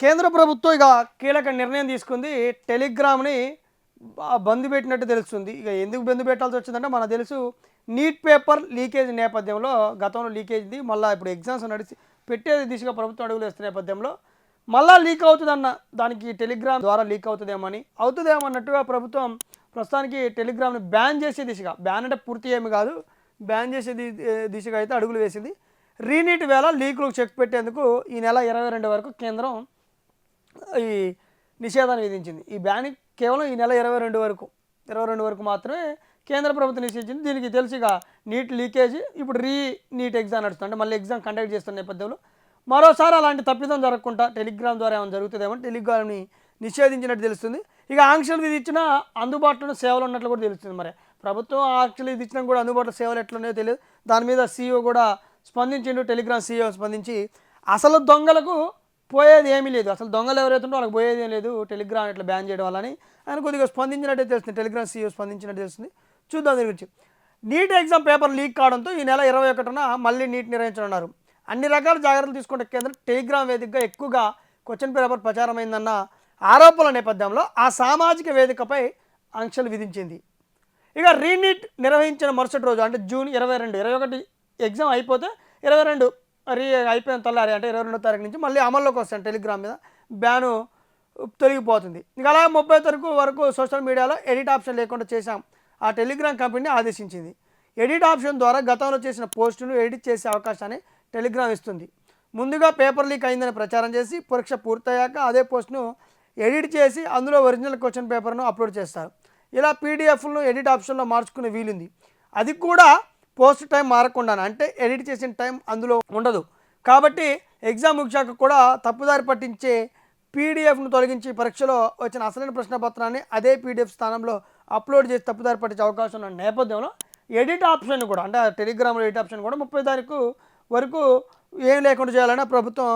కేంద్ర ప్రభుత్వం ఇక కీలక నిర్ణయం తీసుకుంది. టెలిగ్రామ్‌ని బంద్ పెట్టినట్టు తెలుస్తుంది. ఇక ఎందుకు బంద్ పెట్టాల్సి వచ్చిందంటే మనకు తెలుసు నీట్ పేపర్ లీకేజ్ నేపథ్యంలో గతంలో లీకేజ్‌ది మళ్ళీ ఇప్పుడు ఎగ్జామ్స్ నడిచి పెట్టే దిశగా ప్రభుత్వం అడుగులు వేస్తున్న నేపథ్యంలో మళ్ళీ లీక్ అవుతుందన్న దానికి టెలిగ్రామ్ ద్వారా లీక్ అవుతుందేమో అన్నట్టుగా ప్రభుత్వం ప్రస్తుతానికి టెలిగ్రామ్‌ని బ్యాన్ చేసే దిశగా, బ్యాన్ అంటే పూర్తి ఏమి కాదు, బ్యాన్ చేసే దిశగా అయితే అడుగులు వేసింది. రీనీట్ వేళ లీకులకు చెక్ పెట్టేందుకు ఈ నెల 22 వరకు కేంద్రం ఈ నిషేధాన్ని విధించింది. ఈ బ్యాన్ కేవలం ఈ నెల 22 వరకు మాత్రమే కేంద్ర ప్రభుత్వం నిషేధించింది. దీనికి తెలిసిగా నీట్ లీకేజ్ ఇప్పుడు నీట్ ఎగ్జామ్ నడుస్తుంది, అంటే మళ్ళీ ఎగ్జామ్ కండక్ట్ చేస్తున్న నేపథ్యంలో మరోసారి అలాంటి తప్పిదం జరగకుండా టెలిగ్రామ్ ద్వారా ఏమైనా జరుగుతుందేమో టెలిగ్రామ్ని నిషేధించినట్టు తెలుస్తుంది. ఇక ఆంక్షలు విధించిన అందుబాటులో సేవలు ఉన్నట్లు కూడా తెలుస్తుంది. మరి ప్రభుత్వం ఆంక్షలు విధించినా కూడా అందుబాటులో సేవలు ఎట్లున్నాయో తెలియదు. దాని మీద సీఈఓ కూడా స్పందించిండు. టెలిగ్రామ్ సీఈఓ స్పందించి అసలు దొంగలకు పోయేది ఏమీ లేదు, అసలు దొంగలు ఎవరైతే ఉంటో వాళ్ళకి పోయేది ఏం లేదు టెలిగ్రామ్ ఇట్లా బ్యాన్ చేయడం వల్లని ఆయన కొద్దిగా స్పందించినట్టే తెలుస్తుంది. టెలిగ్రామ్ సీఈఓ స్పందించినట్టు తెలుస్తుంది. చూద్దాం దీని గురించి. నీట్ ఎగ్జామ్ పేపర్ లీక్ కావడంతో ఈ నెల 21న మళ్ళీ నీట్ నిర్వహించనున్నారు. అన్ని రకాల జాగ్రత్తలు తీసుకుంటే కేంద్రం టెలిగ్రామ్ వేదికగా ఎక్కువగా క్వశ్చన్ పేపర్ ప్రచారమైందన్న ఆరోపణల నేపథ్యంలో ఆ సామాజిక వేదికపై ఆంక్షలు విధించింది. ఇక రీనీట్ నిర్వహించిన మరుసటి రోజు అంటే జూన్ 21 ఎగ్జామ్ అయిపోతే 22 అయిపోయిన తెల్లారి అంటే 22వ తారీఖు నుంచి మళ్ళీ అమల్లోకి వస్తాను. టెలిగ్రామ్ మీద బ్యాను తొలగిపోతుంది. ఇక అలాగే 30 తారీఖు వరకు సోషల్ మీడియాలో ఎడిట్ ఆప్షన్ లేకుండా చేశాం ఆ టెలిగ్రామ్ కంపెనీ ఆదేశించింది. ఎడిట్ ఆప్షన్ ద్వారా గతంలో చేసిన పోస్టును ఎడిట్ చేసే అవకాశాన్ని టెలిగ్రామ్ ఇస్తుంది. ముందుగా పేపర్ లీక్ అయిందని ప్రచారం చేసి పరీక్ష పూర్తయ్యాక అదే పోస్ట్ను ఎడిట్ చేసి అందులో ఒరిజినల్ క్వశ్చన్ పేపర్ను అప్లోడ్ చేస్తారు. ఇలా పీడిఎఫ్లను ఎడిట్ ఆప్షన్లో మార్చుకునే వీలుంది. అది కూడా పోస్ట్ టైం మారకుండానే, అంటే ఎడిట్ చేసిన టైం అందులో ఉండదు కాబట్టి ఎగ్జామ్ ముగిశాక కూడా తప్పుదారి పట్టించే పీడిఎఫ్ను తొలగించి పరీక్షలో వచ్చిన అసలైన ప్రశ్నపత్రాన్ని అదే పీడిఎఫ్ స్థానంలో అప్లోడ్ చేసి తప్పుదారి పట్టించే అవకాశం ఉన్న నేపథ్యంలో ఎడిట్ ఆప్షన్ కూడా, అంటే టెలిగ్రామ్లో ఎడిట్ ఆప్షన్ కూడా 30 తారీఖు వరకు ఏం లేకుండా చేయాలని ప్రభుత్వం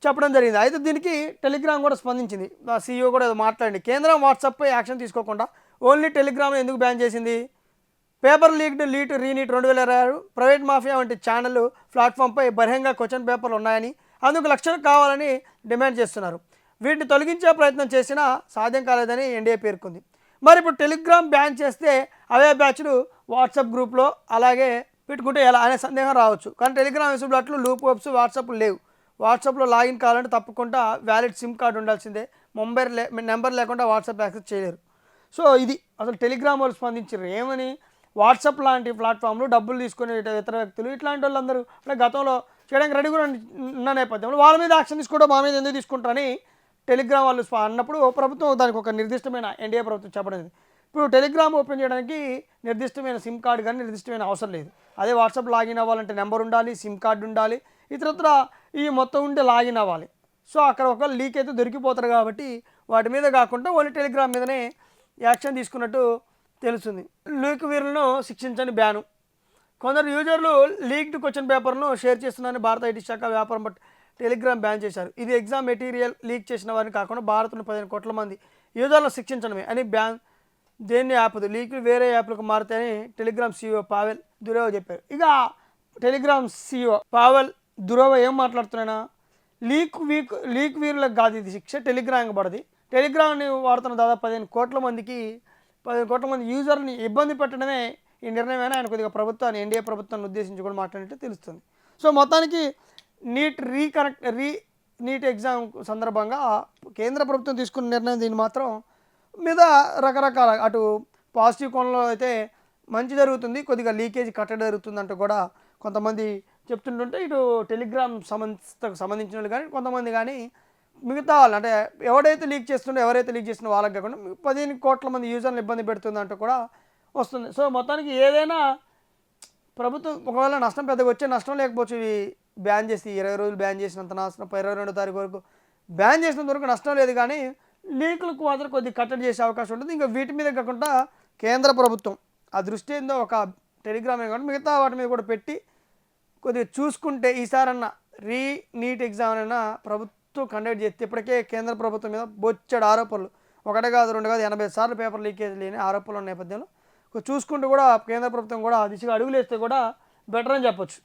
చెప్పడం జరిగింది. అయితే దీనికి టెలిగ్రామ్ కూడా స్పందించింది. సీఈఓ కూడా ఏదో మాట్లాడింది. కేంద్రం వాట్సాప్పై యాక్షన్ తీసుకోకుండా ఓన్లీ టెలిగ్రామ్ను ఎందుకు బ్యాన్ చేసింది? Paper leaked re-NEET 2026 private mafia వంటి ఛానల్ ప్లాట్ఫామ్పై బహిరంగ క్వశ్చన్ పేపర్లు ఉన్నాయని, అందుకు లక్షలు కావాలని డిమాండ్ చేస్తున్నారు. వీటిని తొలగించే ప్రయత్నం చేసినా సాధ్యం కాలేదని ఎన్డీఏ పేర్కొంది. మరి ఇప్పుడు టెలిగ్రామ్ బ్యాన్ చేస్తే అవే బ్యాచ్లు వాట్సాప్ గ్రూప్లో అలాగే పెట్టుకుంటే ఎలా అనే సందేహం రావచ్చు. కానీ టెలిగ్రామ్ వెసులుబాట్లు లూప్ వెబ్స్ వాట్సాప్లు లేవు. వాట్సాప్లో లాగిన్ కావాలంటే తప్పకుండా వ్యాలిడ్ సిమ్ కార్డు ఉండాల్సిందే. నెంబర్ లేకుండా వాట్సాప్ యాక్సెస్ చేయలేరు. సో ఇది అసలు టెలిగ్రామ్ వాళ్ళు స్పందించారు ఏమని? వాట్సాప్ లాంటి ప్లాట్ఫామ్లు డబ్బులు తీసుకునే ఇతర వ్యక్తులు ఇట్లాంటి వాళ్ళందరూ అంటే గతంలో చేయడానికి రెడీ కూడా ఉన్న నేపథ్యంలో వాళ్ళ మీద యాక్షన్ తీసుకోవడం మా మీద ఎందుకు తీసుకుంటారని టెలిగ్రామ్ వాళ్ళు అన్నప్పుడు ప్రభుత్వం దానికి ఒక నిర్దిష్టమైన ఎన్డీఏ ప్రభుత్వం చెప్పడం. ఇప్పుడు టెలిగ్రామ్ ఓపెన్ చేయడానికి నిర్దిష్టమైన సిమ్ కార్డు కానీ నిర్దిష్టమైన అవసరం లేదు. అదే వాట్సాప్ లాగిన్ అవ్వాలంటే నెంబర్ ఉండాలి, సిమ్ కార్డు ఉండాలి, ఇతరత్ర ఈ మొత్తం ఉంటే లాగిన్ అవ్వాలి. సో అక్కడ ఒక లీక్ అయితే దొరికిపోతారు కాబట్టి వాటి మీద కాకుండా ఓన్లీ టెలిగ్రామ్ మీదనే యాక్షన్ తీసుకున్నట్టు తెలుస్తుంది. లీక్ వీరులను శిక్షించని బ్యాను. కొందరు యూజర్లు లీక్డ్ క్వశ్చన్ పేపర్ను షేర్ చేస్తున్నారని భారత ఐటీ శాఖ వ్యాపారం బట్టి టెలిగ్రామ్ బ్యాన్ చేశారు. ఇది ఎగ్జామ్ మెటీరియల్ లీక్ చేసిన వారిని కాకుండా భారత్లో 15 కోట్ల మంది యూజర్లను శిక్షించడమే అని బ్యాన్ దేన్ని ఆపదు. లీక్లు వేరే యాప్లకు మారుతాయని టెలిగ్రామ్ సీఈఓ పావెల్ దురోవ చెప్పారు. ఇక టెలిగ్రామ్ సీఈఓ పావెల్ దురోవ ఏం మాట్లాడుతున్నా, లీక్ వీరులకు కాదు ఇది శిక్ష, టెలిగ్రామ్ పడది. టెలిగ్రామ్ని వాడుతున్న దాదాపు 15 కోట్ల మంది యూజర్ని ఇబ్బంది పెట్టడమే ఈ నిర్ణయమైనా ఆయన కొద్దిగా ప్రభుత్వాన్ని ఎన్డీఏ ప్రభుత్వాన్ని ఉద్దేశించి కూడా మాట్లాడినట్టు తెలుస్తుంది. సో మొత్తానికి నీట్ ఎగ్జామ్ సందర్భంగా కేంద్ర ప్రభుత్వం తీసుకున్న నిర్ణయం దీన్ని మాత్రం మీద రకరకాల అటు పాజిటివ్ కోణంలో అయితే మంచి జరుగుతుంది, కొద్దిగా లీకేజ్ కట్టడి జరుగుతుందంటూ కూడా కొంతమంది చెప్తుంటుంటే ఇటు టెలిగ్రామ్ సంస్థకు సంబంధించిన వాళ్ళు కానీ కొంతమంది కానీ మిగతా వాళ్ళు అంటే ఎవరైతే లీక్ చేస్తున్నా వాళ్ళకి కాకుండా 15 కోట్ల మంది యూజర్లు ఇబ్బంది పెడుతుందంటూ కూడా వస్తుంది. సో మొత్తానికి ఏదైనా ప్రభుత్వం ఒకవేళ నష్టం పెద్దగా వచ్చే నష్టం లేకపోవచ్చు. ఇవి బ్యాన్ చేసి 20 రోజులు బ్యాన్ చేసినంత నష్టం 22వ తారీఖు వరకు బ్యాన్ చేసినంత వరకు నష్టం లేదు, కానీ లీకులకు మాత్రం కొద్దిగా కట్టడి చేసే అవకాశం ఉంటుంది. ఇంకా వీటి మీద కాకుండా కేంద్ర ప్రభుత్వం ఆ దృష్టి ఏందో ఒక టెలిగ్రామే కాకుండా మిగతా వాటి మీద కూడా పెట్టి కొద్దిగా చూసుకుంటే ఈసారన్నా నీట్ ఎగ్జామ్ అయినా ప్రభుత్వం కండక్ట్ చేస్తే ఇప్పటికే కేంద్ర ప్రభుత్వం మీద బొచ్చడు ఆరోపణలు, ఒకటే కాదు 2 కాదు 80 సార్లు పేపర్ లీకేజ్ లేని ఆరోపణలు ఉన్న నేపథ్యంలో చూసుకుంటూ కూడా కేంద్ర ప్రభుత్వం కూడా ఆ దిశగా అడుగులేస్తే కూడా బెటర్ అని చెప్పొచ్చు.